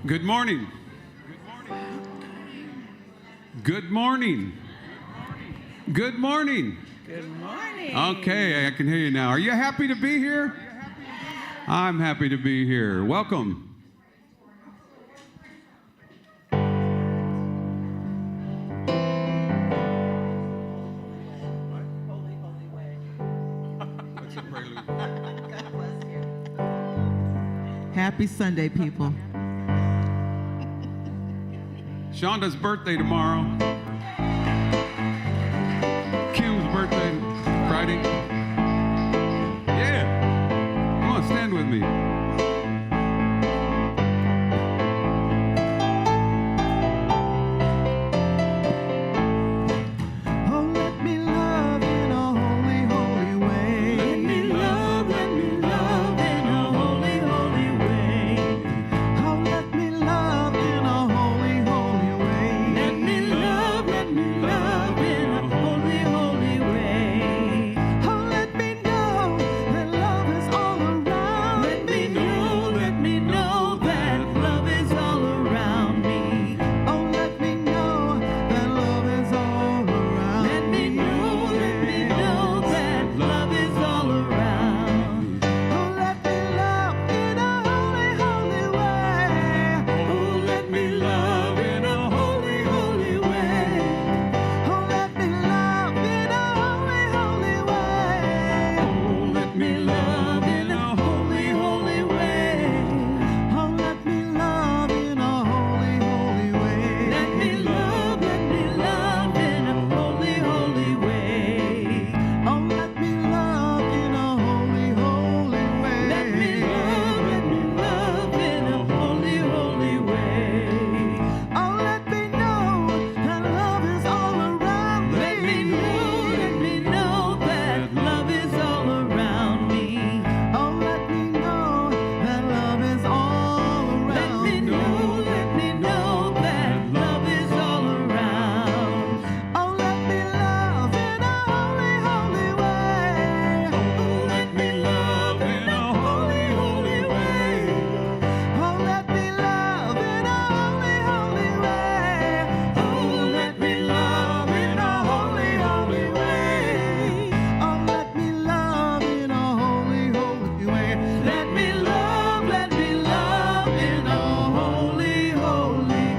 Good morning. Good morning. Good morning. Good morning. Okay, I can hear you now. Are you happy to be here? I'm happy to be here. Welcome. Holy, holy way. That's a prelude. God bless you. Happy Sunday, people. Shonda's birthday tomorrow. Kim's birthday Friday. Yeah. Come on, stand with me. Oh, let me love in a holy, holy way. Let me love in a holy, holy way. Oh, let me love in a holy, holy way. Let me love in a holy, holy way. Oh, let me know that love is all around. Let me know that love is all around me. Oh, let me know that love is all around. Let me know that love is all around. Oh, let me love in a holy, holy way. Oh, let me love in a holy, holy way. Oh, let me love in a holy, holy way. Oh, let me love in a holy, holy way. Oh, let me love in a holy, holy way. Let me love in a holy, holy way. Oh, let me love in a holy, holy way. Let me love in a holy, holy way. Oh, let me know that love is all around me. Let me know that love is all around me. Oh, let me know that love is all around Let me know that love is all around. Oh, let me love in a holy, holy way. Oh, let me love in a holy, holy way. Oh, let me love in a holy, holy way. Oh, let me love in a holy, holy way. Oh, let me love in a holy, holy way. Let me love in a holy, holy way.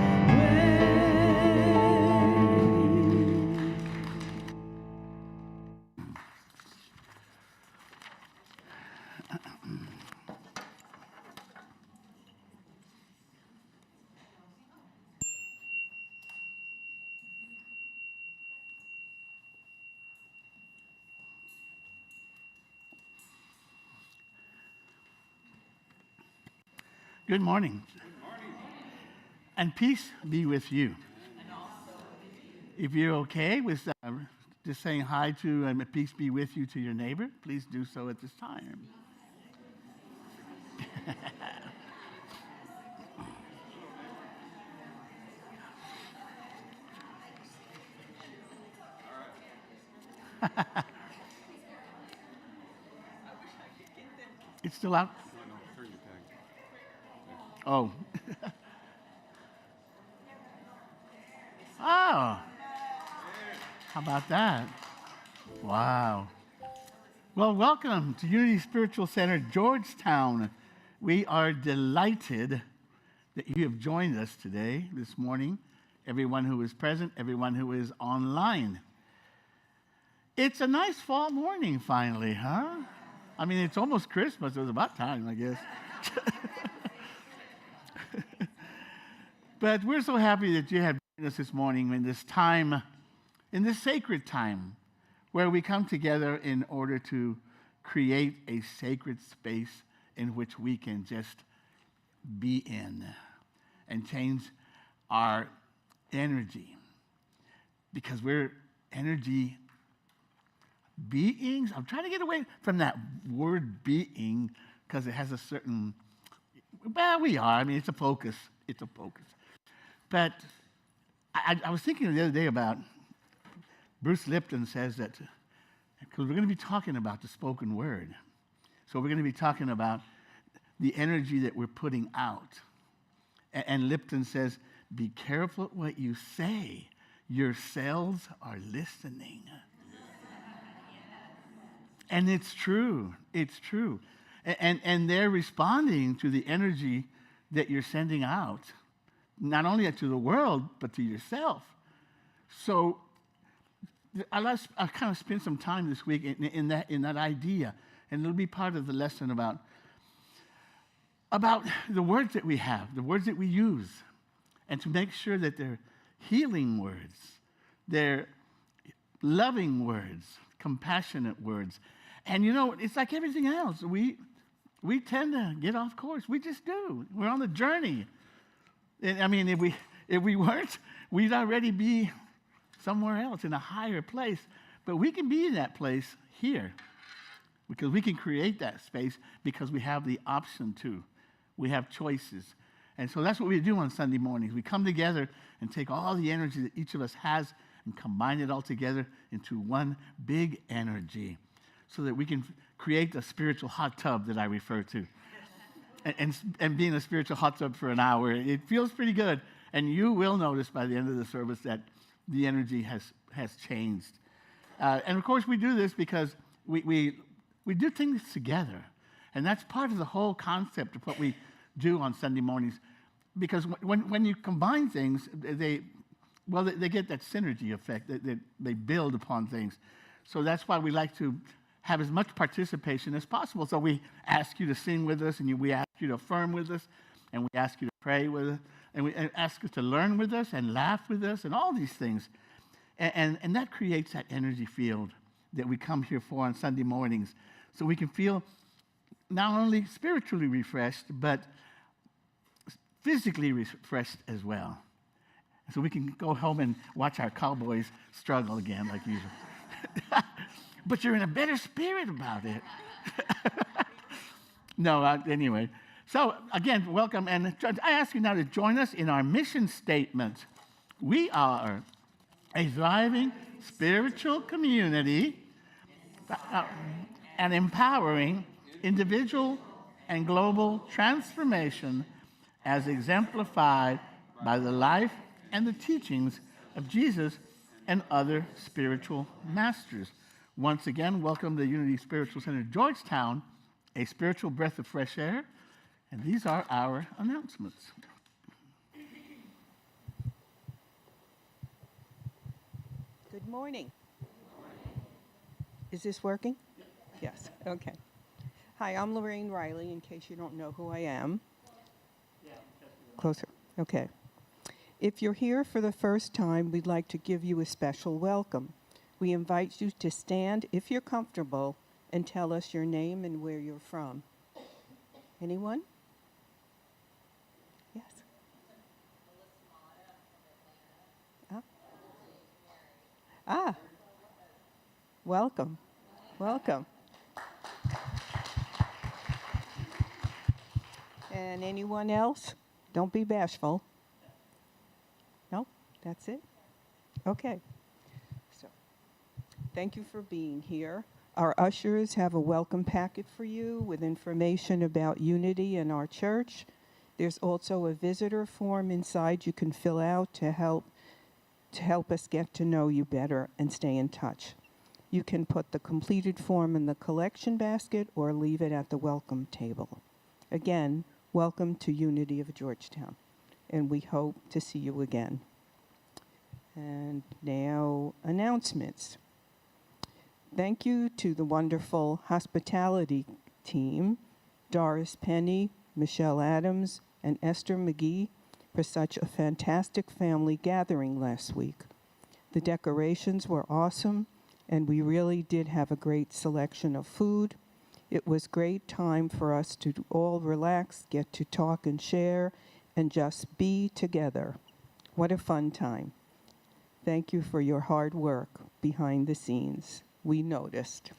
Good morning. And peace be with you. If you're okay with just saying hi to and peace be with you to your neighbor, please do so at this time. It's still out? No, turn your tag. Oh. Oh. How about that? Wow. Well, welcome to Unity Spiritual Center, Georgetown. We are delighted that you have joined us today, this morning. Everyone who is present, everyone who is online. It's a nice fall morning, finally, huh? I mean, it's almost Christmas. It was about time, I guess. But we're so happy that you have joined us this morning in this time, in this sacred time, where we come together in order to create a sacred space in which we can just be in and change our energy. Because we're energy beings. I'm trying to get away from that word being because it has a certain, well, we are. I mean, it's a focus. It's a focus. But I was thinking the other day about Bruce Lipton says that, because we're going to be talking about the spoken word. So we're going to be talking about the energy that we're putting out. And Lipton says, be careful what you say. Your cells are listening. And it's true. It's true. And they're responding to the energy that you're sending out, not only to the world, but to yourself. So I'll kind of spend some time this week in that idea, and it'll be part of the lesson about the words that we have, the words that we use, and to make sure that they're healing words, they're loving words, compassionate words. And you know, it's like everything else. We tend to get off course. We just do. We're on the journey. And, I mean, if we weren't, we'd already be somewhere else in a higher place. But we can be in that place here because we can create that space because we have the option to. We have choices. And so that's what we do on Sunday mornings. We come together and take all the energy that each of us has and combine it all together into one big energy so that we can create a spiritual hot tub that I refer to. And being a spiritual hot tub for an hour, it feels pretty good. And you will notice by the end of the service that the energy has changed. And of course, we do this because we do things together. And that's part of the whole concept of what we do on Sunday mornings. Because when you combine things, they get that synergy effect. They build upon things. So that's why we like to have as much participation as possible. So we ask you to sing with us, and we ask you to affirm with us, and we ask you to pray with us, and we ask you to learn with us and laugh with us, and all these things. And that creates that energy field that we come here for on Sunday mornings. So we can feel not only spiritually refreshed, but physically refreshed as well. So we can go home and watch our Cowboys struggle again like usual. But you're in a better spirit about it. No, anyway. So again, welcome. And I ask you now to join us in our mission statement. We are a thriving spiritual community and empowering individual and global transformation as exemplified by the life and the teachings of Jesus and other spiritual masters. Once again, welcome to Unity Spiritual Center, Georgetown, a spiritual breath of fresh air. And these are our announcements. Good morning. Is this working? Yes, okay. Hi, I'm Lorraine Riley, in case you don't know who I am. Closer, okay. If you're here for the first time, we'd like to give you a special welcome. We invite you to stand if you're comfortable and tell us your name and where you're from. Anyone? Yes. Ah, welcome, welcome. And anyone else? Don't be bashful. No, that's it? Okay. So, thank you for being here. Our ushers have a welcome packet for you with information about Unity and our church. There's also a visitor form inside you can fill out to help us get to know you better and stay in touch. You can put the completed form in the collection basket or leave it at the welcome table. Again, welcome to Unity of Georgetown, and we hope to see you again. And now, announcements. Thank you to the wonderful hospitality team, Doris Penny, Michelle Adams, and Esther McGee, for such a fantastic family gathering last week. The decorations were awesome, and we really did have a great selection of food. It was great time for us to all relax, get to talk and share, and just be together. What a fun time. Thank you for your hard work behind the scenes. We noticed.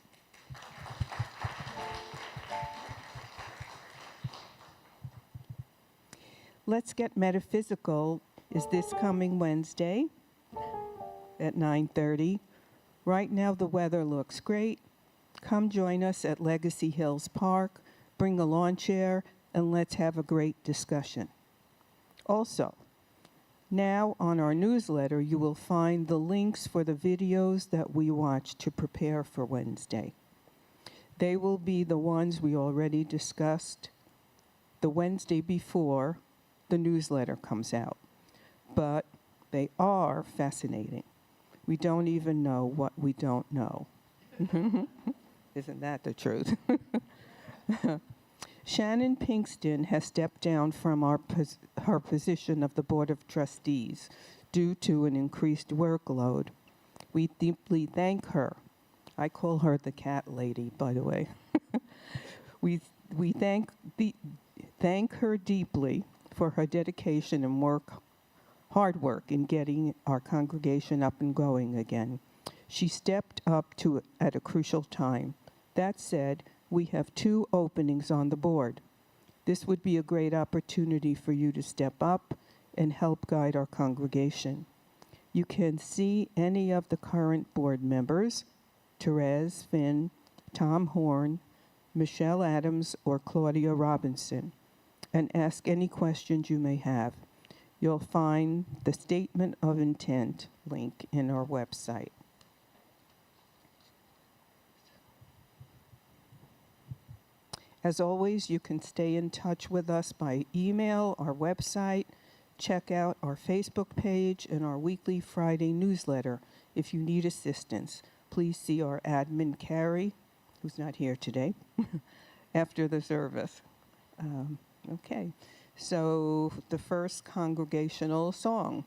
Let's Get Metaphysical is this coming Wednesday at 9:30. Right now the weather looks great. Come join us at Legacy Hills Park, bring a lawn chair, and let's have a great discussion. Also, now on our newsletter, you will find the links for the videos that we watched to prepare for Wednesday. They will be the ones we already discussed the Wednesday before the newsletter comes out. But they are fascinating. We don't even know what we don't know. Isn't that the truth? Shannon Pinkston has stepped down from her position of the Board of Trustees due to an increased workload. We deeply thank her. I call her the cat lady, by the way. we thank her deeply for her dedication and hard work in getting our congregation up and going again. She stepped up at a crucial time. That said, we have 2 openings on the board. This would be a great opportunity for you to step up and help guide our congregation. You can see any of the current board members, Therese Finn, Tom Horn, Michelle Adams, or Claudia Robinson, and ask any questions you may have. You'll find the Statement of Intent link in our website. As always, you can stay in touch with us by email, our website, check out our Facebook page, and our weekly Friday newsletter. If you need assistance, please see our admin, Carrie, who's not here today, after the service. Okay, so the first congregational song.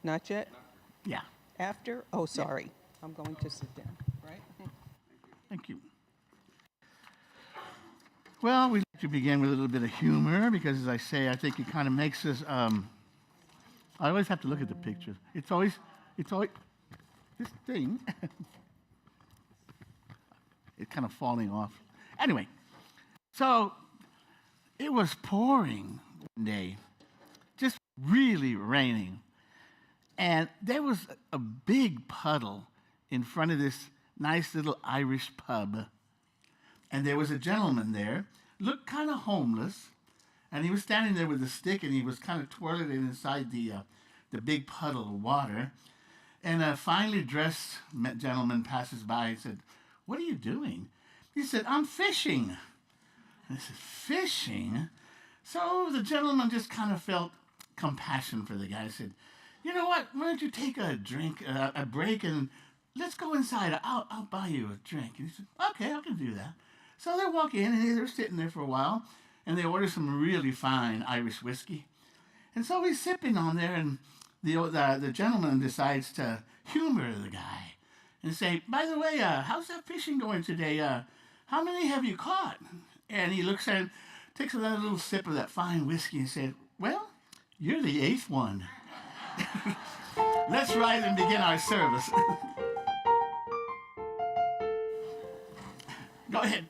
Not yet? Yeah. After? Oh, sorry. I'm going to sit down, right? Thank you. Well, we'd like to begin with a little bit of humor because, as I say, I think it kind of makes us. I always have to look at the pictures. It's always this thing. It's kind of falling off. Anyway, so it was pouring one day, just really raining, and there was a big puddle in front of this nice little Irish pub. And there was a gentleman there, looked kind of homeless, and he was standing there with a stick, and he was kind of twirling it inside the big puddle of water. And a finely dressed gentleman passes by and said, "What are you doing?" He said, "I'm fishing." And I said, "Fishing?" So the gentleman just kind of felt compassion for the guy. He said, "You know what? Why don't you take a break, and let's go inside. I'll buy you a drink." And he said, "Okay, I can do that." So they walk in, and they're sitting there for a while, and they order some really fine Irish whiskey. And so he's sipping on there, and the gentleman decides to humor the guy and say, "By the way, how's that fishing going today? How many have you caught?" And he looks at him, takes another little sip of that fine whiskey and said, "Well, you're the 8th one." Let's rise and begin our service. Go ahead.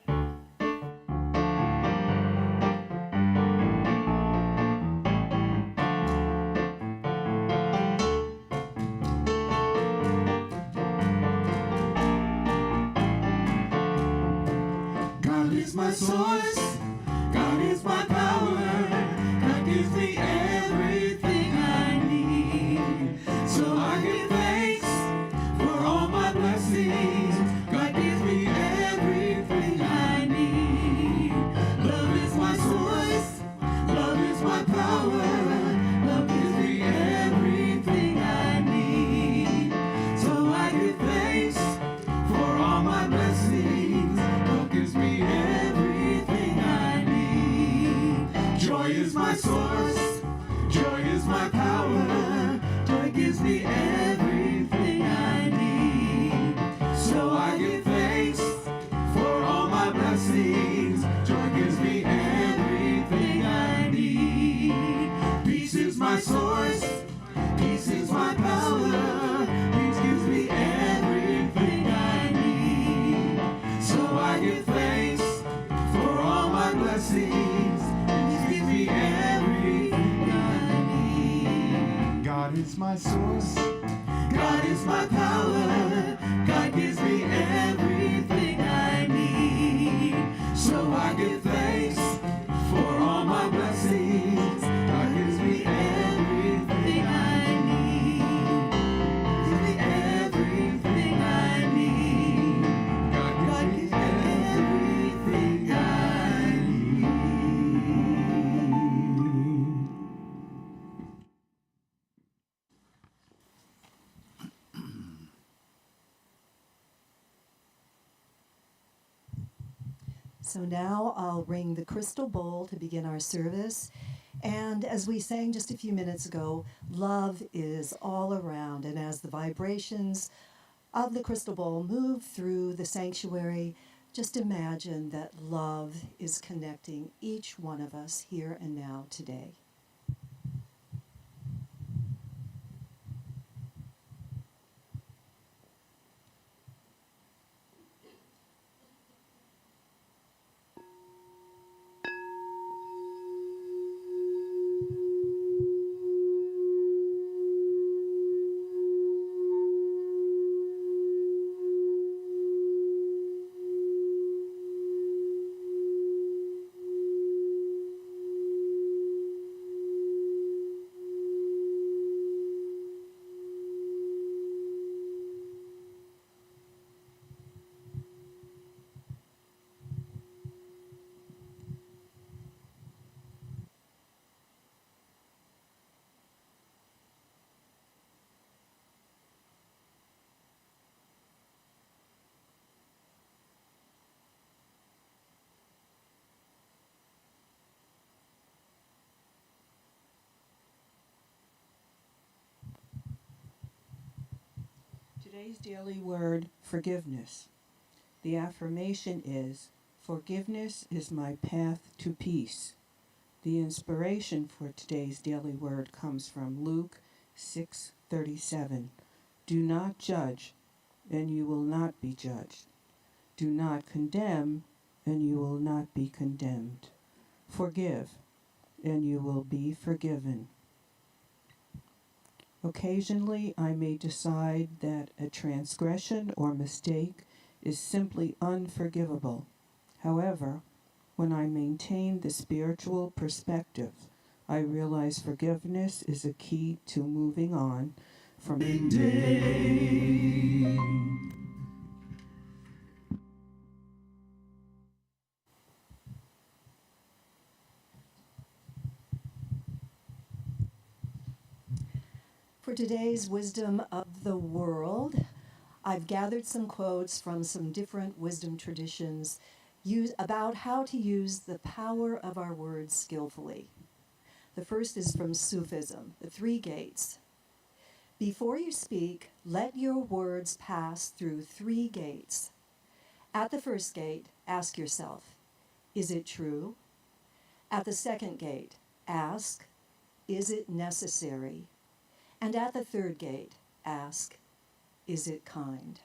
God is my source, God is my power, God gives me everything I need. So I give thanks for all my blessings. God gives me everything I need. Love is my source, love is my power, love gives me everything I need. So I give thanks for all my blessings. God gives me everything I need. Joy is my source, joy is my power, joy gives me everything I need. So I give thanks for all my blessings. Joy gives me everything I need. Peace is my source, peace is my power, peace gives me everything I need. So I give thanks for all my blessings. Peace gives me everything I need. God is my source, God is my power, God gives me everything I need. So I give thanks for all my blessings. So now I'll ring the crystal bowl to begin our service. And as we sang just a few minutes ago, love is all around. And as the vibrations of the crystal bowl move through the sanctuary, just imagine that love is connecting each one of us here and now today. Today's daily word, forgiveness. The affirmation is, forgiveness is my path to peace. The inspiration for today's daily word comes from Luke 6:37. Do not judge, and you will not be judged. Do not condemn, and you will not be condemned. Forgive, and you will be forgiven. Occasionally, I may decide that a transgression or mistake is simply unforgivable. However, when I maintain the spiritual perspective, I realize forgiveness is a key to moving on from Day. For today's wisdom of the world, I've gathered some quotes from some different wisdom traditions about how to use the power of our words skillfully. The first is from Sufism, the three gates. Before you speak, let your words pass through three gates. At the first gate, ask yourself, is it true? At the second gate, ask, is it necessary? And at the third gate, ask, is it kind?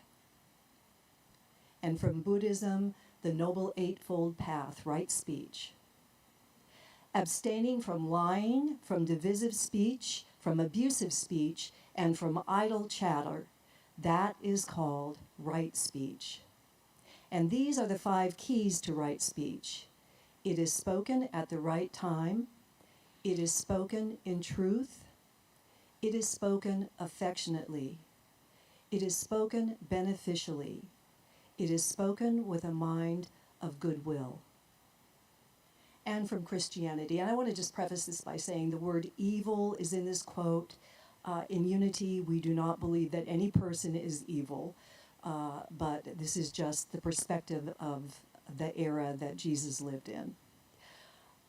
And from Buddhism, the Noble Eightfold Path, right speech. Abstaining from lying, from divisive speech, from abusive speech, and from idle chatter, that is called right speech. And these are the 5 keys to right speech. It is spoken at the right time. It is spoken in truth. It is spoken affectionately. It is spoken beneficially. It is spoken with a mind of goodwill. And from Christianity, and I want to just preface this by saying the word evil is in this quote. In Unity, we do not believe that any person is evil, but this is just the perspective of the era that Jesus lived in.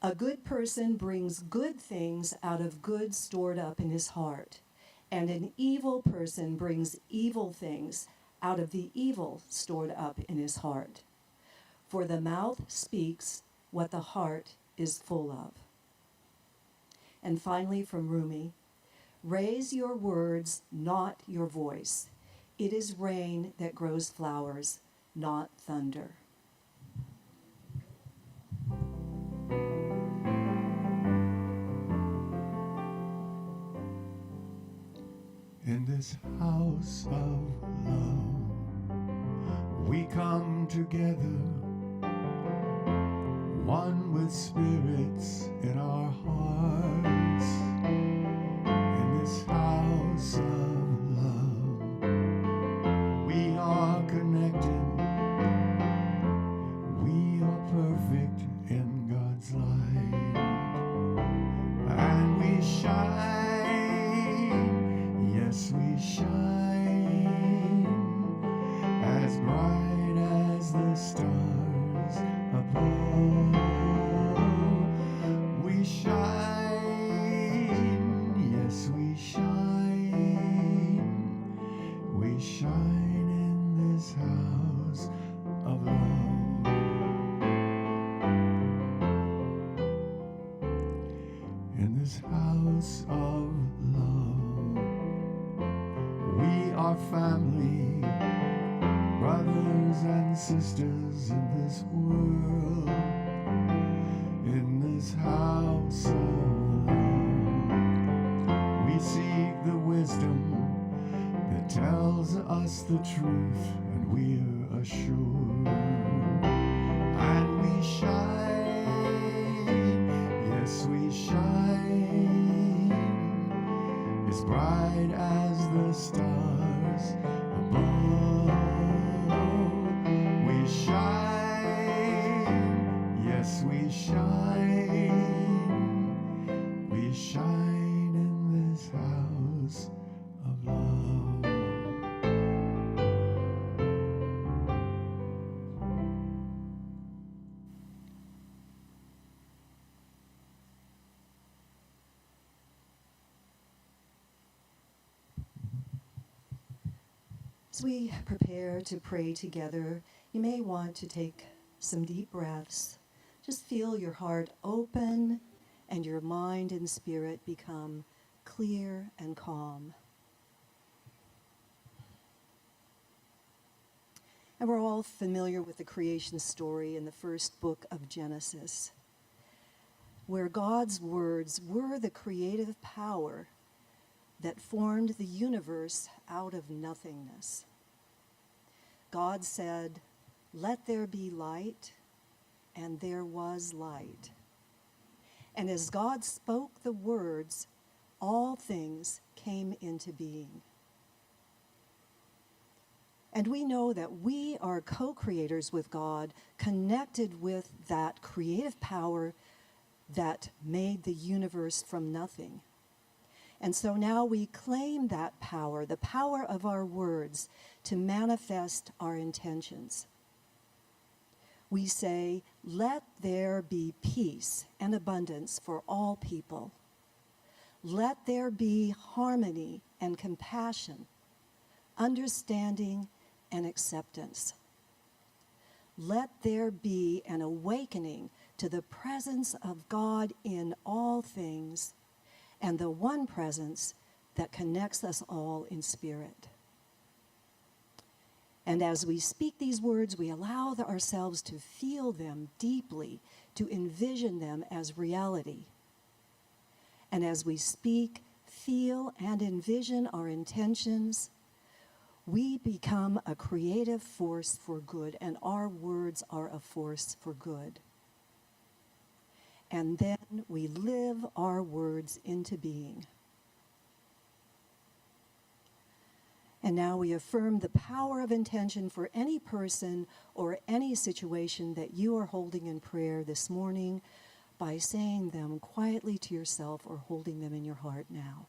A good person brings good things out of good stored up in his heart, and an evil person brings evil things out of the evil stored up in his heart. For the mouth speaks what the heart is full of. And finally, from Rumi, raise your words, not your voice. It is rain that grows flowers, not thunder. In this house of love, we come together, one with spirits in our hearts. In this house of love, we are connected, we are perfect in God's light, and we shine. Yes, we shine as bright as the stars above. this house of love. We are family, brothers and sisters in this world, in this house of love. We seek the wisdom that tells us the truth, and we're assured, and we shine, yes we shine, as bright as the stars above. We shine, yes we shine, we shine in this house of love. As we prepare to pray together, you may want to take some deep breaths. Just feel your heart open and your mind and spirit become clear and calm. And we're all familiar with the creation story in the first book of Genesis, where God's words were the creative power that formed the universe out of nothingness. God said, "Let there be light," and there was light. And as God spoke the words, all things came into being. And we know that we are co-creators with God, connected with that creative power that made the universe from nothing. And so now we claim that power, the power of our words, to manifest our intentions. We say, "Let there be peace and abundance for all people. Let there be harmony and compassion, understanding and acceptance. Let there be an awakening to the presence of God in all things, and the one presence that connects us all in spirit." And as we speak these words, we allow ourselves to feel them deeply, to envision them as reality. And as we speak, feel, and envision our intentions, we become a creative force for good, and our words are a force for good. And then we live our words into being. And now we affirm the power of intention for any person or any situation that you are holding in prayer this morning by saying them quietly to yourself or holding them in your heart now.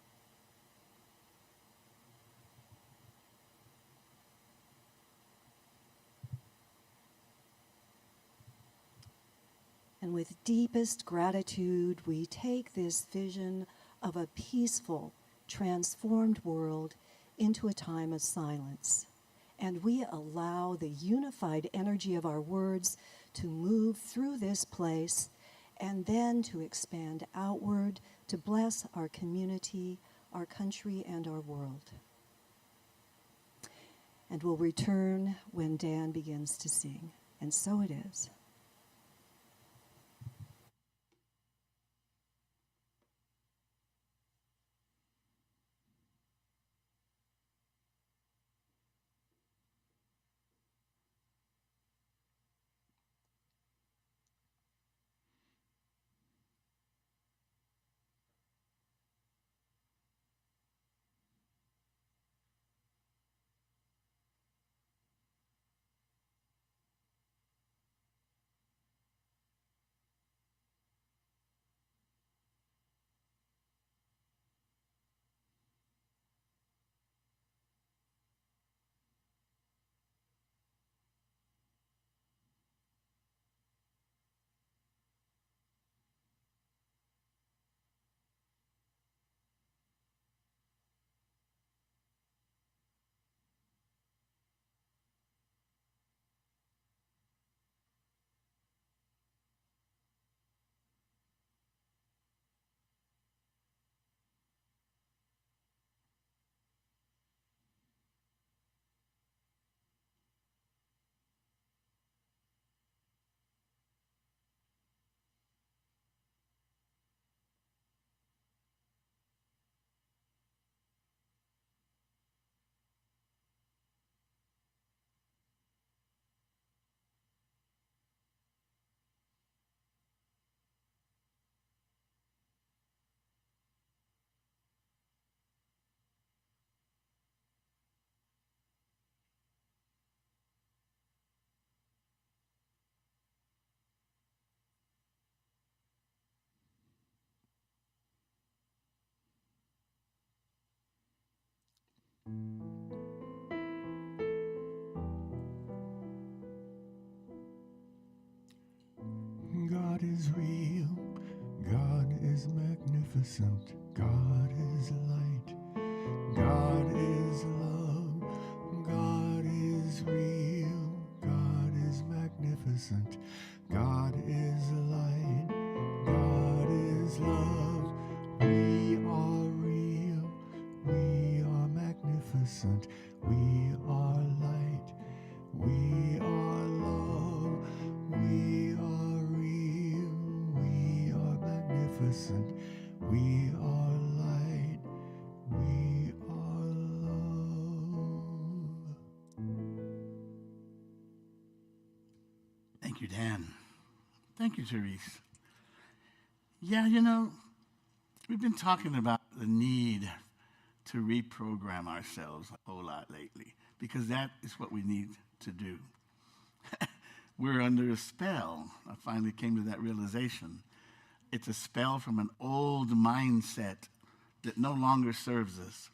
And with deepest gratitude, we take this vision of a peaceful, transformed world into a time of silence. And we allow the unified energy of our words to move through this place and then to expand outward to bless our community, our country, and our world. And we'll return when Dan begins to sing. And so it is. God is real, God is magnificent, God is light, God is love, God is real, God is magnificent, God is light, God is love. We are real, we are magnificent, we are light, we are love, we are real, we are magnificent, we are light, we are love. Thank you, Dan. Thank you, Therese. Yeah, you know, we've been talking about the need to reprogram ourselves a whole lot lately because that is what we need to do. We're under a spell. I finally came to that realization. It's a spell from an old mindset that no longer serves us.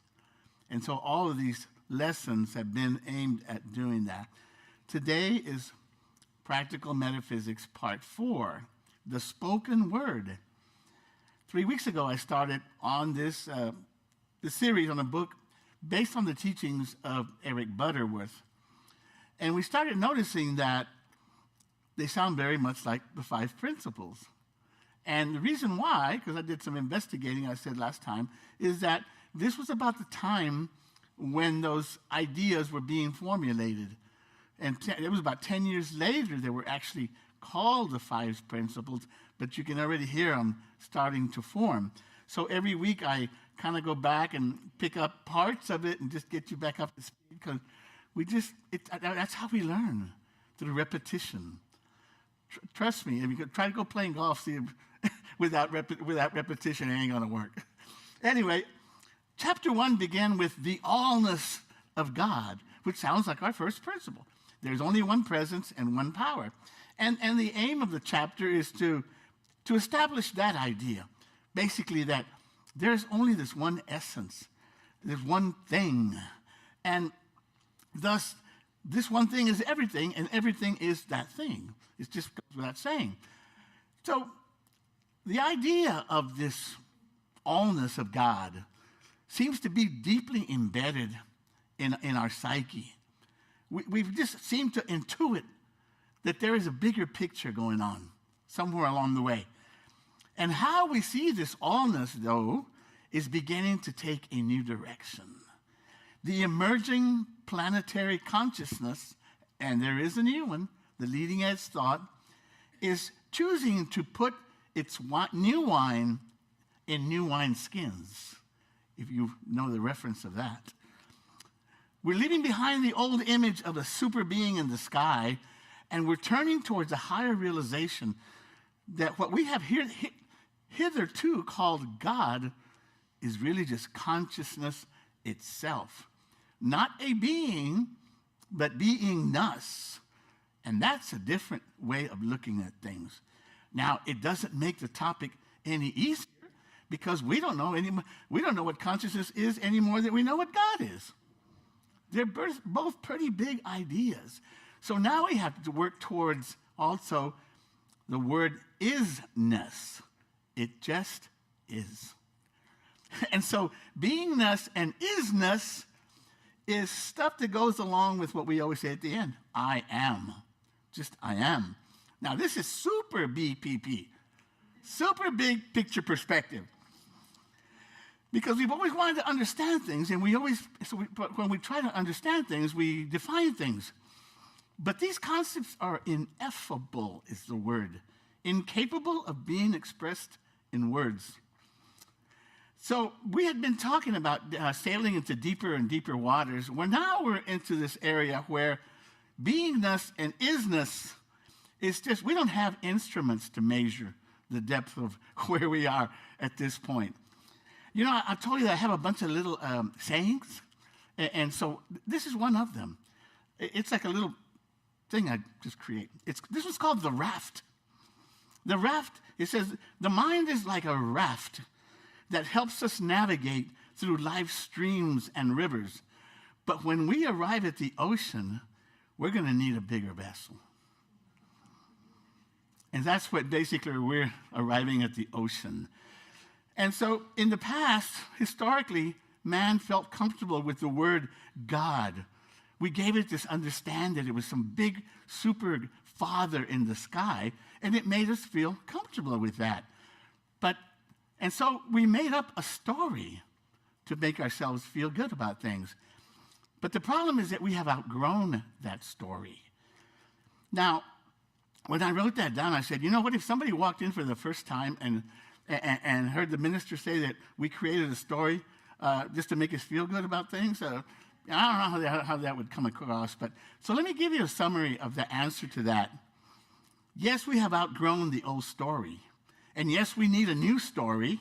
And so all of these lessons have been aimed at doing that. Today is Practical Metaphysics Part 4, the spoken word. 3 weeks ago, I started on this series on a book based on the teachings of Eric Butterworth. And we started noticing that they sound very much like the 5 principles. And the reason why, because I did some investigating, I said last time, is that this was about the time when those ideas were being formulated. And it was about 10 years later they were actually called the 5 principles, but you can already hear them starting to form. So every week I kind of go back and pick up parts of it and just get you back up to speed, because that's how we learn, through repetition. Trust me, if you try to go playing golf, see, without repetition, it ain't going to work. Anyway, chapter 1 began with the allness of God, which sounds like our first principle. There's only one presence and one power. And the aim of the chapter is to establish that idea. Basically that there's only this one essence. There's one thing. And thus, this one thing is everything, and everything is that thing. It just goes without saying. So the idea of this allness of God seems to be deeply embedded in our psyche. We've just seemed to intuit that there is a bigger picture going on somewhere along the way. And how we see this allness, though, is beginning to take a new direction. The emerging planetary consciousness, and there is a new one, the leading edge thought, is choosing to put its new wine in new wine skins, if you know the reference of that. We're leaving behind the old image of a super being in the sky, and we're turning towards a higher realization that what we have hitherto called God is really just consciousness itself. Not a being, but beingness. And that's a different way of looking at things. Now, it doesn't make the topic any easier, because we don't know what consciousness is any more than we know what God is. They're both pretty big ideas. So now we have to work towards also the word isness. It just is. And so beingness and isness is stuff that goes along with what we always say at the end. I am. Just I am. Now this is super BPP. Super big picture perspective. Because we've always wanted to understand things, and but when we try to understand things, we define things. But these concepts are ineffable, is the word. Incapable of being expressed in words. So we had been talking about sailing into deeper and deeper waters. Well, now we're into this area where beingness and isness is just, we don't have instruments to measure the depth of where we are at this point. You know, I told you that I have a bunch of little sayings, and so this is one of them. It's like a little thing I just create. This was called the raft. The raft, it says, the mind is like a raft that helps us navigate through life's streams and rivers. But when we arrive at the ocean, we're going to need a bigger vessel. And that's what basically we're arriving at the ocean. And so in the past, historically, man felt comfortable with the word God. We gave it this understanding that it was some big super father in the sky, and it made us feel comfortable with that. And so we made up a story to make ourselves feel good about things. But the problem is that we have outgrown that story. Now, when I wrote that down, I said, you know what, if somebody walked in for the first time and heard the minister say that we created a story just to make us feel good about things, I don't know how that would come across. But so let me give you a summary of the answer to that. Yes, we have outgrown the old story. And yes, we need a new story.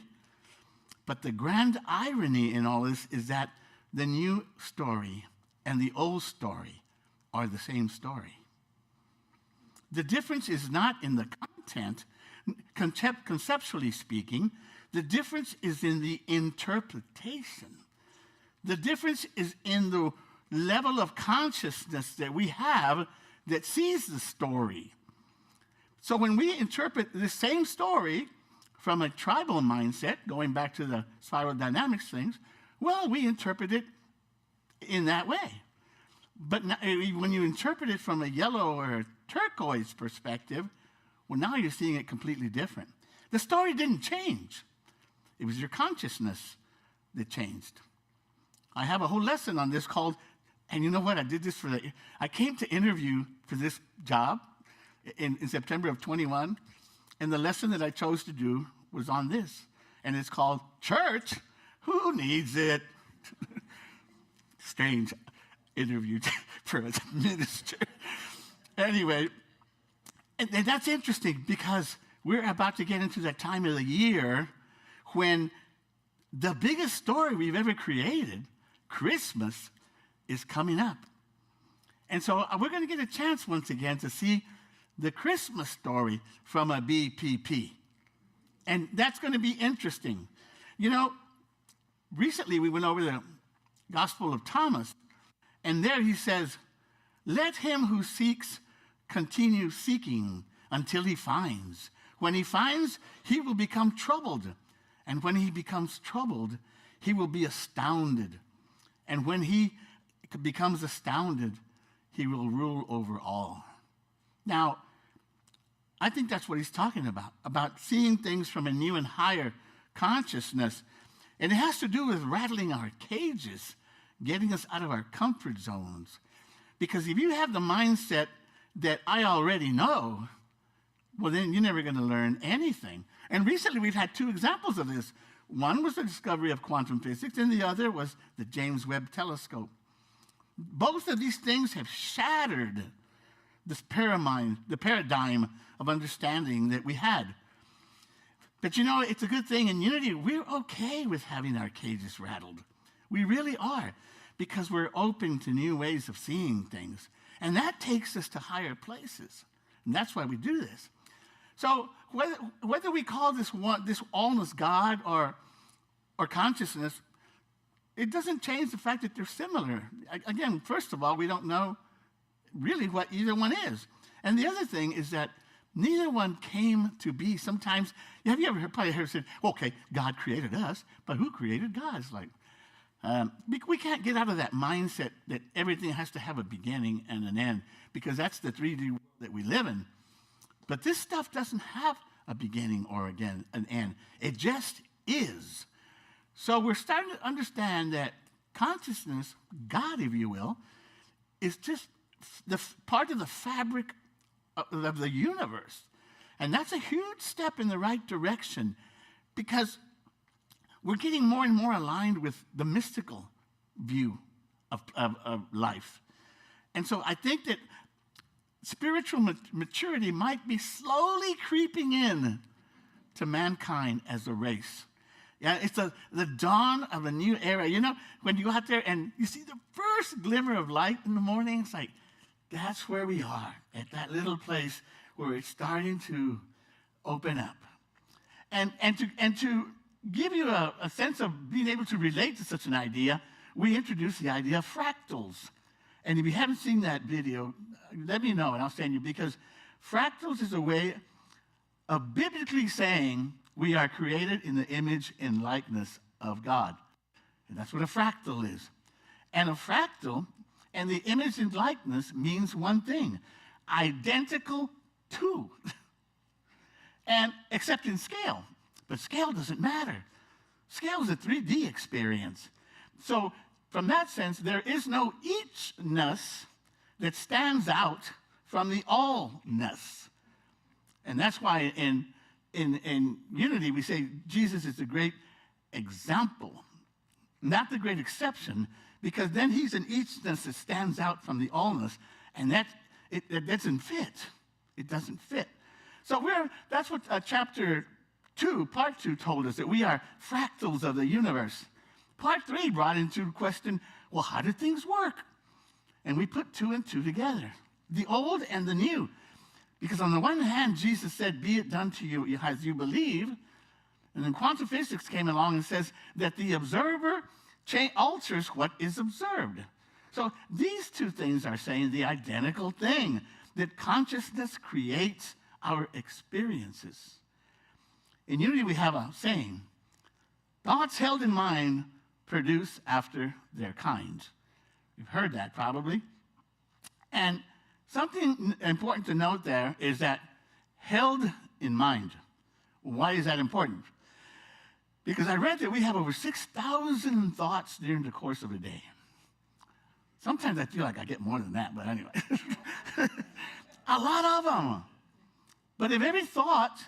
But the grand irony in all this is that the new story and the old story are the same story. The difference is not in the content, conceptually speaking. The difference is in the interpretation. The difference is in the level of consciousness that we have that sees the story. So when we interpret the same story from a tribal mindset, going back to the spiral dynamics things, well, we interpret it in that way. But now, when you interpret it from a yellow or a turquoise perspective, well, now you're seeing it completely different. The story didn't change. It was your consciousness that changed. I have a whole lesson on this called, and you know what, I came to interview for this job in September of 21, and the lesson that I chose to do was on this, and it's called Church, Who Needs It? Strange interview for a minister. Anyway, and that's interesting because we're about to get into that time of the year when the biggest story we've ever created, Christmas, is coming up. And so we're going to get a chance once again to see the Christmas story from a BPP. And that's going to be interesting. You know, recently we went over the Gospel of Thomas, and there he says, "Let him who seeks continue seeking until he finds. When he finds, he will become troubled. And when he becomes troubled, he will be astounded. And when he becomes astounded, he will rule over all." Now, I think that's what he's talking about seeing things from a new and higher consciousness. And it has to do with rattling our cages, getting us out of our comfort zones. Because if you have the mindset that I already know, well, then you're never going to learn anything. And recently we've had two examples of this. One was the discovery of quantum physics, and the other was the James Webb Telescope. Both of these things have shattered the paradigm of understanding that we had. But you know, it's a good thing in Unity, we're okay with having our cages rattled. We really are, because we're open to new ways of seeing things. And that takes us to higher places. And that's why we do this. So whether we call this allness God or consciousness, it doesn't change the fact that they're similar. Again, first of all, we don't know really what either one is. And the other thing is that neither one came to be. Sometimes, have you ever probably heard said, okay, God created us, but who created God? It's like, we can't get out of that mindset that everything has to have a beginning and an end, because that's the 3D world that we live in. But this stuff doesn't have a beginning or an end. It just is. So we're starting to understand that consciousness, God, if you will, is just the part of the fabric of the universe. And that's a huge step in the right direction, because we're getting more and more aligned with the mystical view of life. And so I think that spiritual maturity might be slowly creeping in to mankind as a race. Yeah, it's the dawn of a new era. You know, when you go out there and you see the first glimmer of light in the morning, it's like, that's where we are, at that little place where it's starting to open up. And to give you a sense of being able to relate to such an idea, we introduced the idea of fractals. And if you haven't seen that video, let me know and I'll send you, because fractals is a way of biblically saying we are created in the image and likeness of God. And that's what a fractal is. And a fractal and the image and likeness means one thing: identical to. And except in scale. But scale doesn't matter. Scale is a 3D experience. So from that sense, there is no eachness that stands out from the allness. And that's why in unity we say Jesus is the great example, not the great exception, because then he's an eachness that stands out from the allness, and that doesn't fit. It doesn't fit. So that's what chapter 2, part 2 told us, that we are fractals of the universe. Part 3 brought into question, well, how do things work? And we put 2 and 2 together, the old and the new. Because on the one hand, Jesus said, be it done to you as you believe. And then quantum physics came along and says that the observer alters what is observed. So these two things are saying the identical thing, that consciousness creates our experiences. In unity, we have a saying, thoughts held in mind produce after their kind. You've heard that probably. And something important to note there is that held in mind. Why is that important? Because I read that we have over 6,000 thoughts during the course of a day. Sometimes I feel like I get more than that, but anyway. A lot of them. But if every thought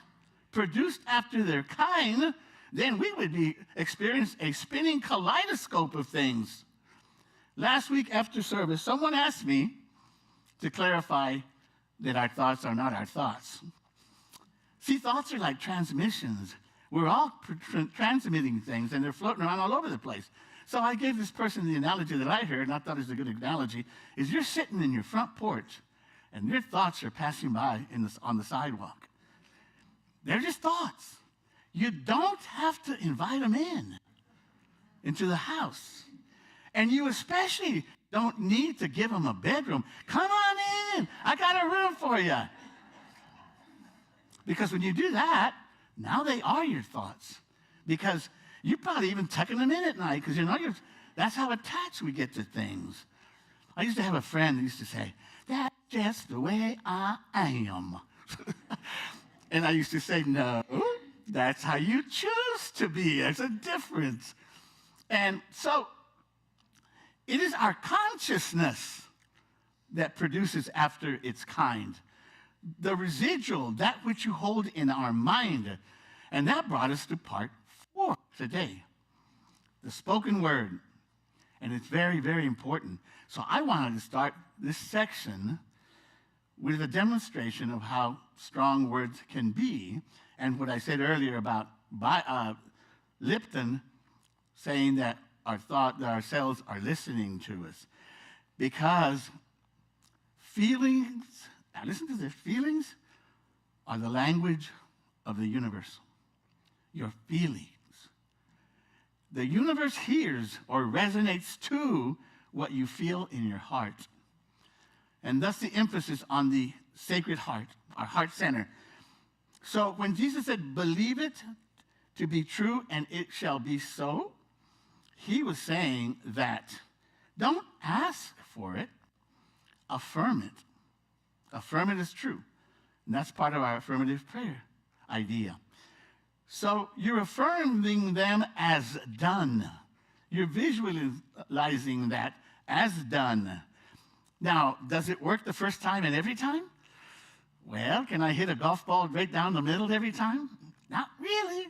produced after their kind, then we would experience a spinning kaleidoscope of things. Last week after service, someone asked me to clarify that our thoughts are not our thoughts. See, thoughts are like transmissions. We're all transmitting things, and they're floating around all over the place. So I gave this person the analogy that I heard, and I thought it was a good analogy, is you're sitting in your front porch, and your thoughts are passing by on the sidewalk. They're just thoughts. You don't have to invite them into the house. And you especially don't need to give them a bedroom. Come on in. I got a room for you. Because when you do that, now they are your thoughts. Because you're probably even tucking them in at night, because that's how attached we get to things. I used to have a friend who used to say, that's just the way I am. And I used to say, no, that's how you choose to be. There's a difference. And so it is our consciousness that produces after its kind. The residual, that which you hold in our mind. And that brought us to part 4 today. The spoken word. And it's very, very important. So I wanted to start this section with a demonstration of how strong words can be, and what I said earlier about Lipton saying that our cells are listening to us. Because feelings, now listen to this, feelings are the language of the universe. Your feelings. The universe hears or resonates to what you feel in your heart. And thus the emphasis on the sacred heart, our heart center. So when Jesus said, believe it to be true and it shall be so, he was saying that don't ask for it, affirm it. Affirm it as true. And that's part of our affirmative prayer idea. So you're affirming them as done. You're visualizing that as done. Now, does it work the first time and every time? Well, can I hit a golf ball right down the middle every time? Not really.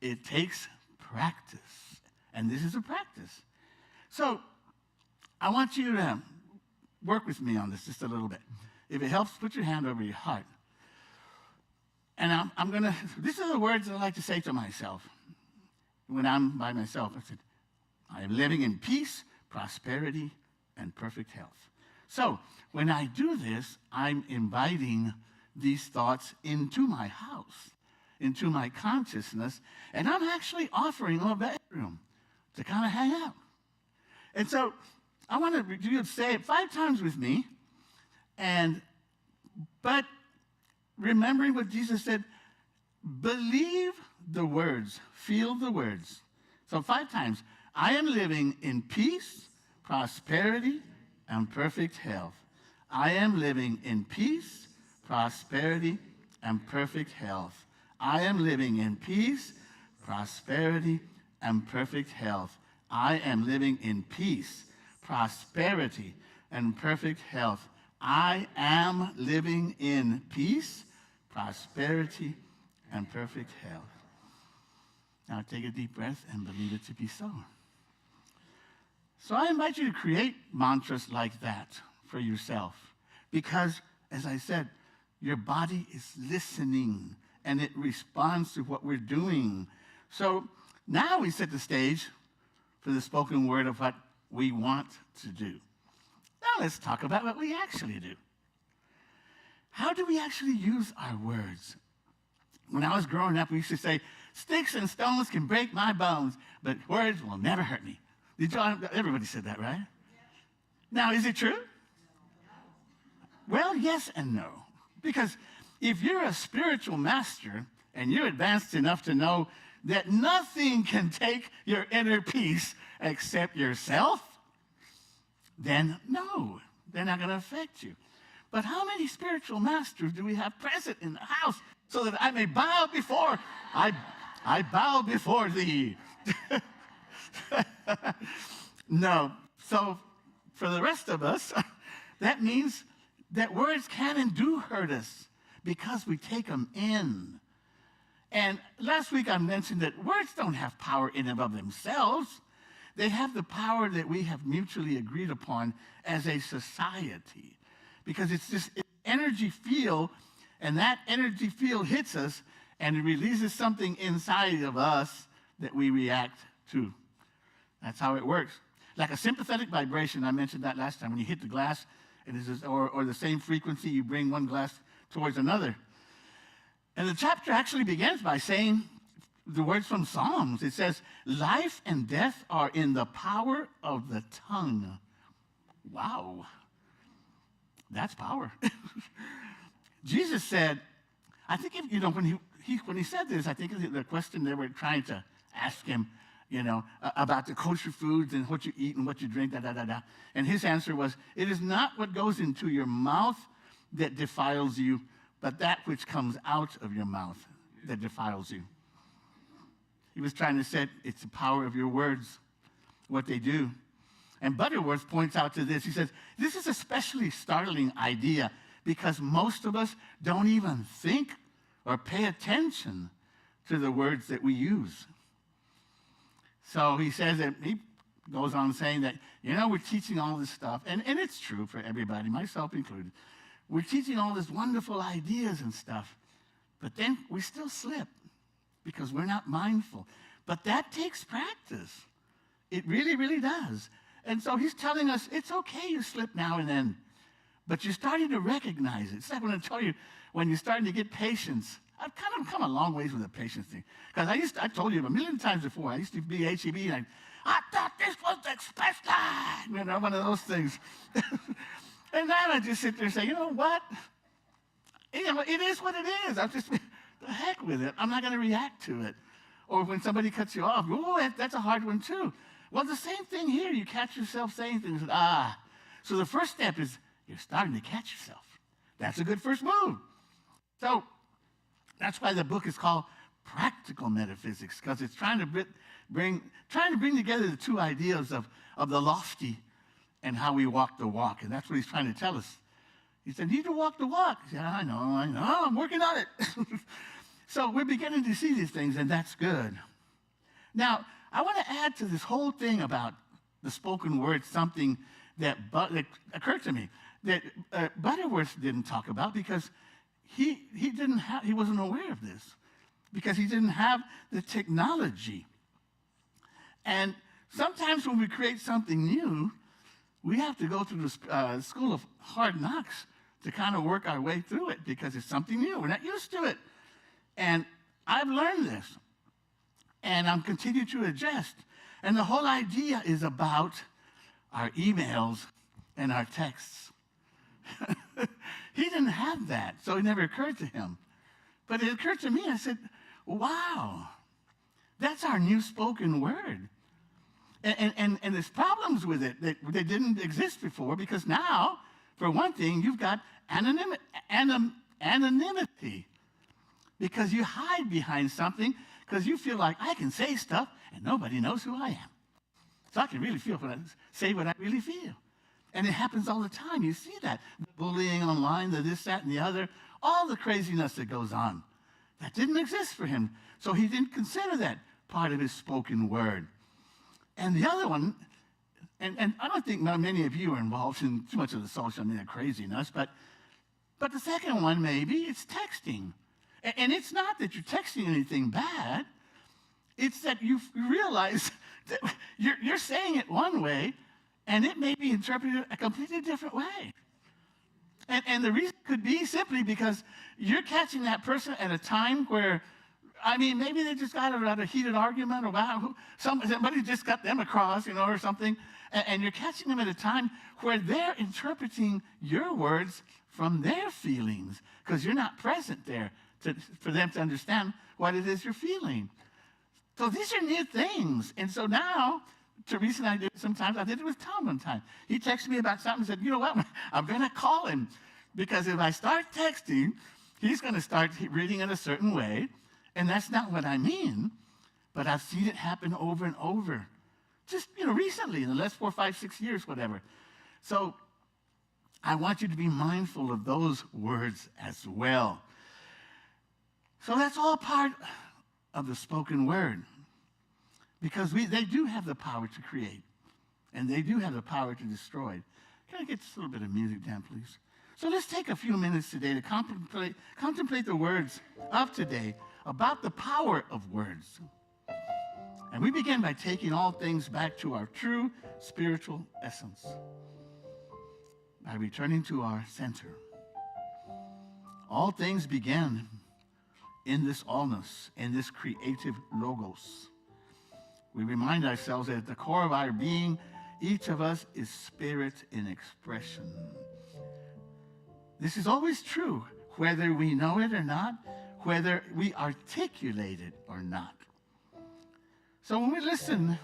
It takes practice. And this is a practice. So I want you to work with me on this just a little bit. If it helps, put your hand over your heart. And I'm going to, these are the words that I like to say to myself when I'm by myself. I said, I am living in peace, prosperity, and perfect health. So when I do this, I'm inviting these thoughts into my house, into my consciousness, and I'm actually offering them a bedroom to kind of hang out. And so I want you to say it 5 times with me. But remembering what Jesus said, believe the words, feel the words. So 5 times. I am living in peace, prosperity, and perfect health. I am living in peace, prosperity, and perfect health. I am living in peace, prosperity, and perfect health. I am living in peace, prosperity, and perfect health. I am living in peace, prosperity, and perfect health. Now take a deep breath and believe it to be so. So I invite you to create mantras like that for yourself because, as I said, your body is listening and it responds to what we're doing. So now we set the stage for the spoken word of what we want to do. Now let's talk about what we actually do. How do we actually use our words? When I was growing up, we used to say, sticks and stones can break my bones, but words will never hurt me. Everybody said that, right? Now, is it true? Well, yes and no. Because if you're a spiritual master and you're advanced enough to know that nothing can take your inner peace except yourself, then no, they're not going to affect you. But how many spiritual masters do we have present in the house so that I may bow before, I bow before thee? No. So for the rest of us, that means that words can and do hurt us because we take them in. And last week I mentioned that words don't have power in and of themselves. They have the power that we have mutually agreed upon as a society. Because it's this energy field, and that energy field hits us, and it releases something inside of us that we react to. That's how it works. Like a sympathetic vibration, I mentioned that last time. When you hit the glass, or the same frequency, you bring one glass towards another. And the chapter actually begins by saying the words from Psalms. It says, life and death are in the power of the tongue. Wow. That's power. Jesus said, I think when he said this, I think the question they were trying to ask him, about the kosher foods and what you eat and what you drink, And his answer was, it is not what goes into your mouth that defiles you, but that which comes out of your mouth that defiles you. He was trying to say it's the power of your words, what they do. And Butterworth points out to this. He says, this is a especially startling idea because most of us don't even think or pay attention to the words that we use. So he says that, he goes on saying that, we're teaching all this stuff, and it's true for everybody, myself included. We're teaching all these wonderful ideas and stuff, but then we still slip because we're not mindful. But that takes practice. It really, really does. And so he's telling us it's okay you slip now and then, but you're starting to recognize it. It's like when I tell you, when you're starting to get patience. I've kind of come a long ways with the patience thing. Because I told you a million times before, I used to be HEB, and I thought this was the express line, one of those things. And now I just sit there and say, you know what? It is what it is. I'll just, the heck with it. I'm not going to react to it. Or when somebody cuts you off, that's a hard one too. Well, the same thing here. You catch yourself saying things, So the first step is you're starting to catch yourself. That's a good first move. So that's why the book is called Practical Metaphysics, because it's trying to bring together the two ideas of the lofty and how we walk the walk. And that's what he's trying to tell us. He said, need to walk the walk. He said, I know, I'm working on it. So we're beginning to see these things, and that's good. Now, I want to add to this whole thing about the spoken word something that occurred to me that Butterworth didn't talk about because he wasn't aware of this because he didn't have the technology. And sometimes when we create something new, we have to go through the school of hard knocks to kind of work our way through it because it's something new. We're not used to it. And I've learned this, and I'm continuing to adjust. And the whole idea is about our emails and our texts. He didn't have that, so it never occurred to him. But it occurred to me, I said, wow, that's our new spoken word. And there's problems with it that didn't exist before, because now, for one thing, you've got anonymity. Because you hide behind something, because you feel like I can say stuff and nobody knows who I am. So I can really say what I really feel. And it happens all the time. You see that. The bullying online, the this, that, and the other, all the craziness that goes on. That didn't exist for him. So he didn't consider that part of his spoken word. And the other one, and I don't think many of you are involved in too much of the social media craziness, but the second one maybe, it's texting. And it's not that you're texting anything bad. It's that you realize that you're saying it one way, and it may be interpreted a completely different way. And the reason could be simply because you're catching that person at a time where, I mean, maybe they just got a heated argument, or wow, somebody just got them across, or something, and you're catching them at a time where they're interpreting your words from their feelings, because you're not present there for them to understand what it is you're feeling. So these are new things. And so now, Teresa and I do it sometimes. I did it with Tom one time. He texted me about something and said, you know what, I'm going to call him, because if I start texting, he's going to start reading it a certain way, and that's not what I mean, but I've seen it happen over and over. Just, recently, in the last 4, 5, 6 years, whatever. So I want you to be mindful of those words as well. So that's all part of the spoken word, because they do have the power to create, and they do have the power to destroy. Can I get just a little bit of music down, please? So let's take a few minutes today to contemplate the words of today about the power of words. And we begin by taking all things back to our true spiritual essence, by returning to our center. All things began in this allness, in this creative logos. We remind ourselves that at the core of our being, each of us is spirit in expression. This is always true, whether we know it or not, whether we articulate it or not. So when we listen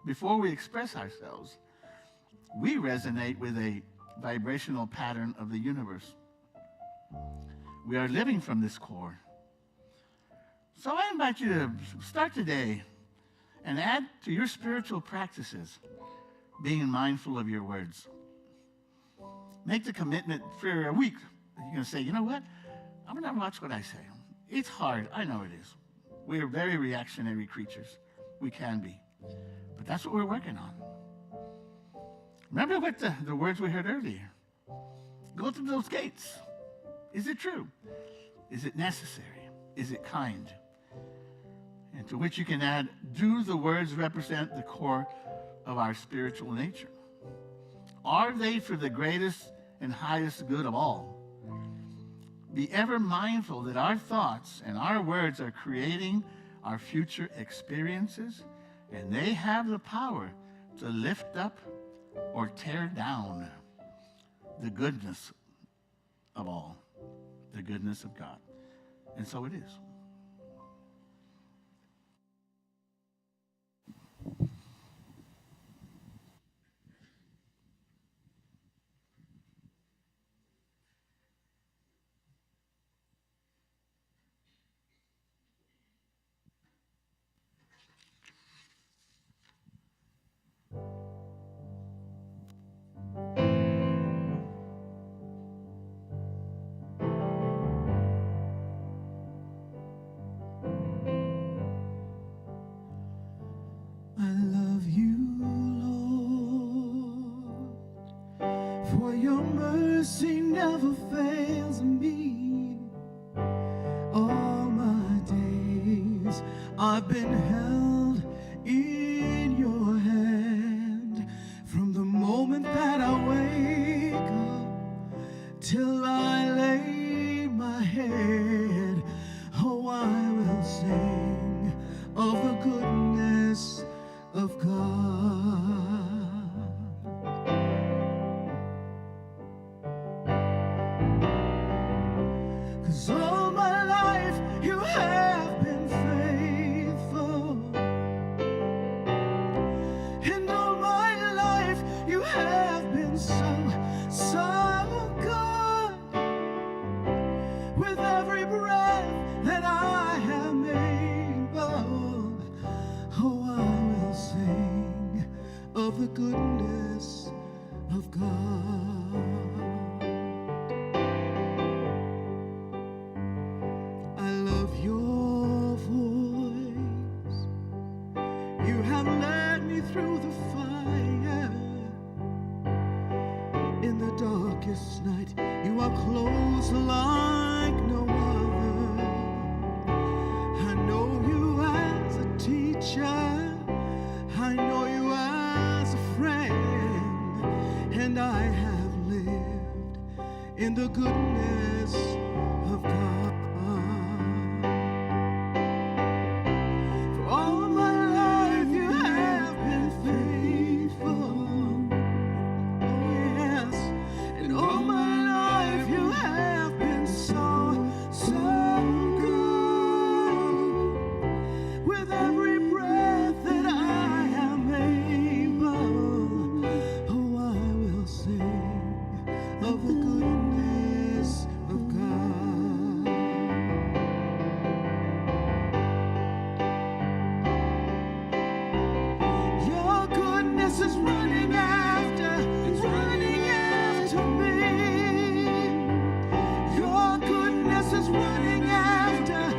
before we express ourselves, we resonate with a vibrational pattern of the universe. We are living from this core. So I invite you to start today and add to your spiritual practices being mindful of your words. Make the commitment for a week. You're going to say, you know what? I'm going to watch what I say. It's hard. I know it is. We are very reactionary creatures. We can be. But that's what we're working on. Remember what the words we heard earlier. Go through those gates. Is it true? Is it necessary? Is it kind? And to which you can add, do the words represent the core of our spiritual nature? Are they for the greatest and highest good of all? Be ever mindful that our thoughts and our words are creating our future experiences, and they have the power to lift up or tear down the goodness of all, the goodness of God. And so it is. I love you, Lord, for your mercy never fails me. All my days I've been held in your hand, from the moment that I wake up till I lay my head. Oh, I will sing of the goodness of God. the goodness of God. I love your voice. You have led me through the fire. In the darkest night, you are close like no other. I know you as a teacher. I know you as a friend. And I have lived in the goodness of God. For all my life you have been faithful. Oh yes. And all my life you have been so, so good. With every breath that I am able, oh, I will sing of the goodness of God. Your goodness is running after me. Your goodness is running after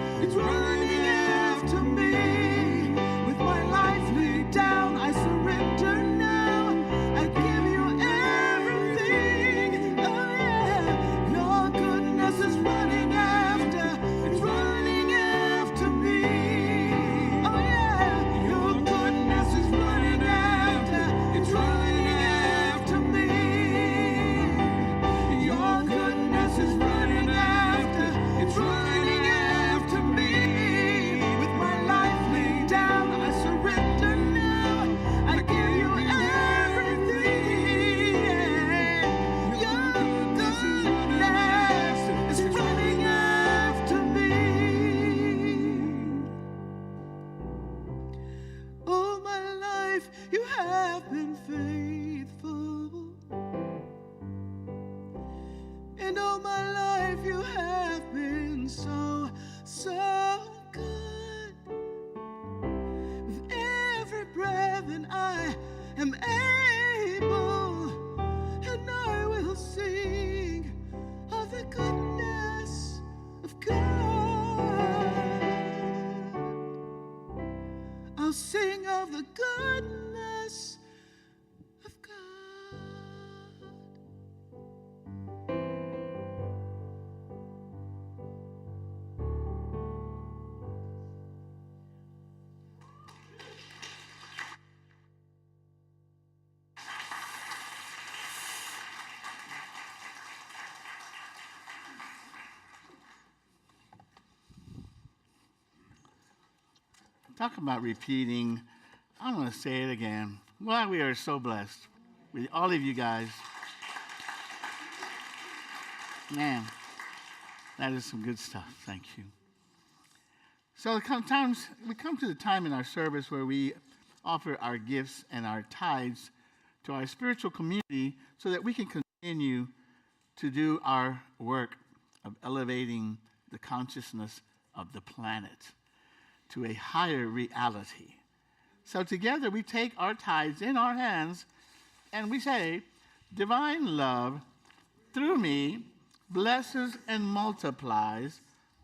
me. With my life laid down, I surrender now. I give you everything. Oh yeah. Your goodness is running after me. Oh yeah. Your goodness is running after me. Your goodness is running after me. With my life laid down, I surrender now. I give you everything. Your goodness is running after me. All my life you have been faithful. And all my life you have been so, so good. With every breath that I am able, and I will sing of the goodness of God. I'll sing of the goodness of God. Talk about repeating. I'm going to say it again. Well, we are so blessed with all of you guys. Man, that is some good stuff. Thank you. So sometimes we come to the time in our service where we offer our gifts and our tithes to our spiritual community so that we can continue to do our work of elevating the consciousness of the planet to a higher reality. So together we take our tithes in our hands and we say, divine love through me blesses and multiplies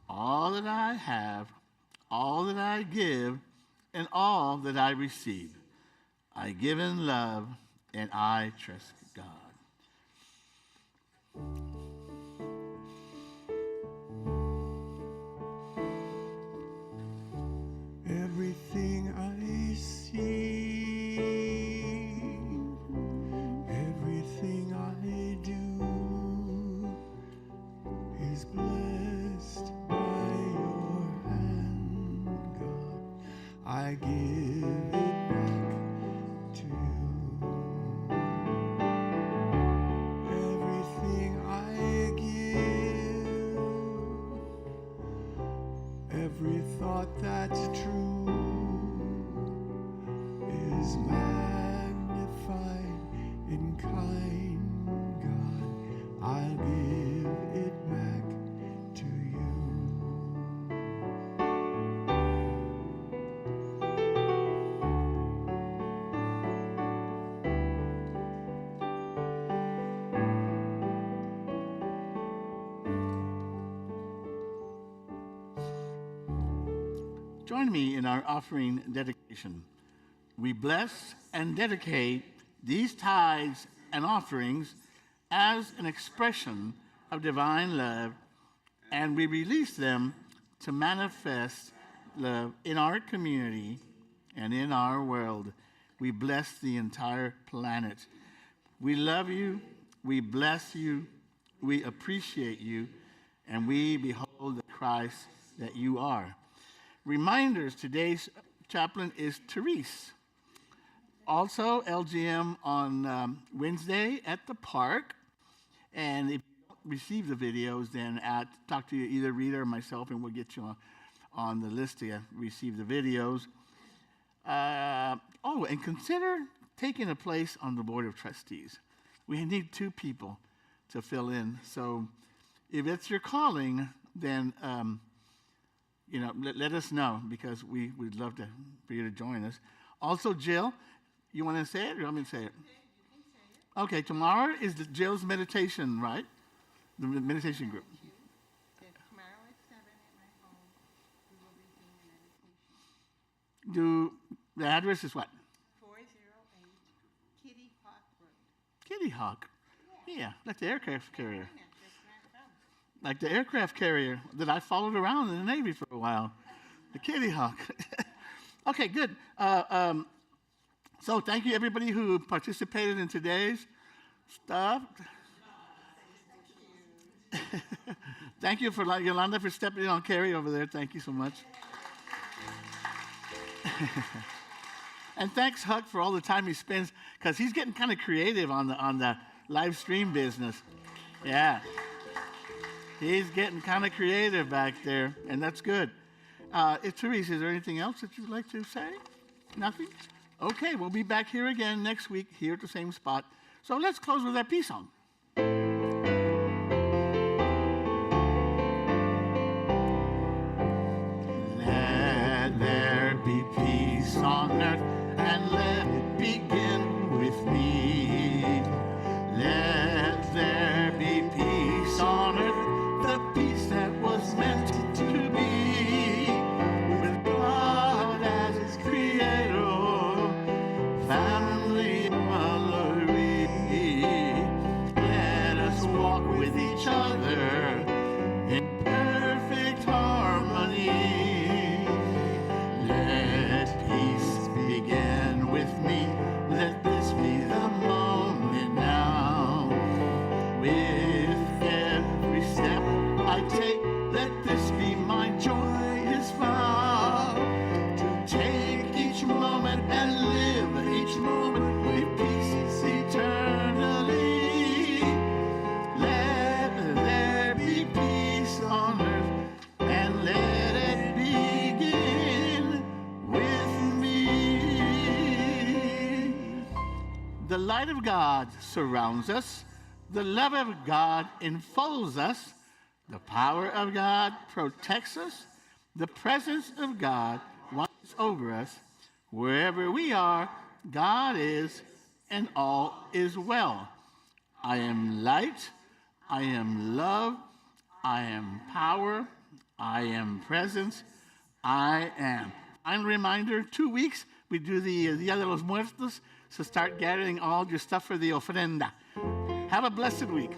all that I have, all that I give, and all that I receive. I give in love and I trust God. Everything I see, everything I do is blessed by your hand, God. I give it back to you. Everything I give, every thought that's true is magnified in kind, God. I'll give it back to you. Join me in our offering dedication. We bless and dedicate these tithes and offerings as an expression of divine love, and we release them to manifest love in our community and in our world. We bless the entire planet. We love you, we bless you, we appreciate you, and we behold the Christ that you are. Reminders, today's chaplain is Therese. Also, LGM on Wednesday at the park. And if you don't receive the videos, then talk to either Rita or myself, and we'll get you on the list to receive the videos. And consider taking a place on the Board of Trustees. We need 2 people to fill in. So if it's your calling, then let us know, because we would love for you to join us. Also, Jill, you want to say it, or you want me to say it? You can say it. Okay, tomorrow is Jill's meditation, right? The meditation group. Yes, tomorrow at 7 at my home, we will be doing meditation. The address is what? 408 Kitty Hawk Road. Kitty Hawk. Yeah, like the aircraft carrier. That's not from. Like the aircraft carrier that I followed around in the Navy for a while. The Kitty Hawk. Okay, good. So thank you, everybody who participated in today's stuff. Thank you for Yolanda for stepping in on Carrie over there. Thank you so much. And thanks, Huck, for all the time he spends, because he's getting kind of creative on the live stream business. Yeah. He's getting kind of creative back there, and that's good. Therese, is there anything else that you'd like to say? Nothing? Okay, we'll be back here again next week, here at the same spot. So let's close with our peace song. Let there be peace on earth, and let it begin with me. Let there be peace on earth, the peace that was meant to be, with God as its creator, family Mallory. Let us walk with each other in perfect harmony. Let peace begin with me. Let this be the moment now. With every step I take, let this be my joyous vow. To take each moment and live each moment with peace eternally. Let there be peace on earth, and let it begin with me. The light of God surrounds us. The love of God enfolds us. The power of God protects us. The presence of God watches over us. Wherever we are, God is, and all is well. I am light. I am love. I am power. I am presence. I am. Final reminder, 2 weeks, we do the Dia de los Muertos, so start gathering all your stuff for the ofrenda. Have a blessed week.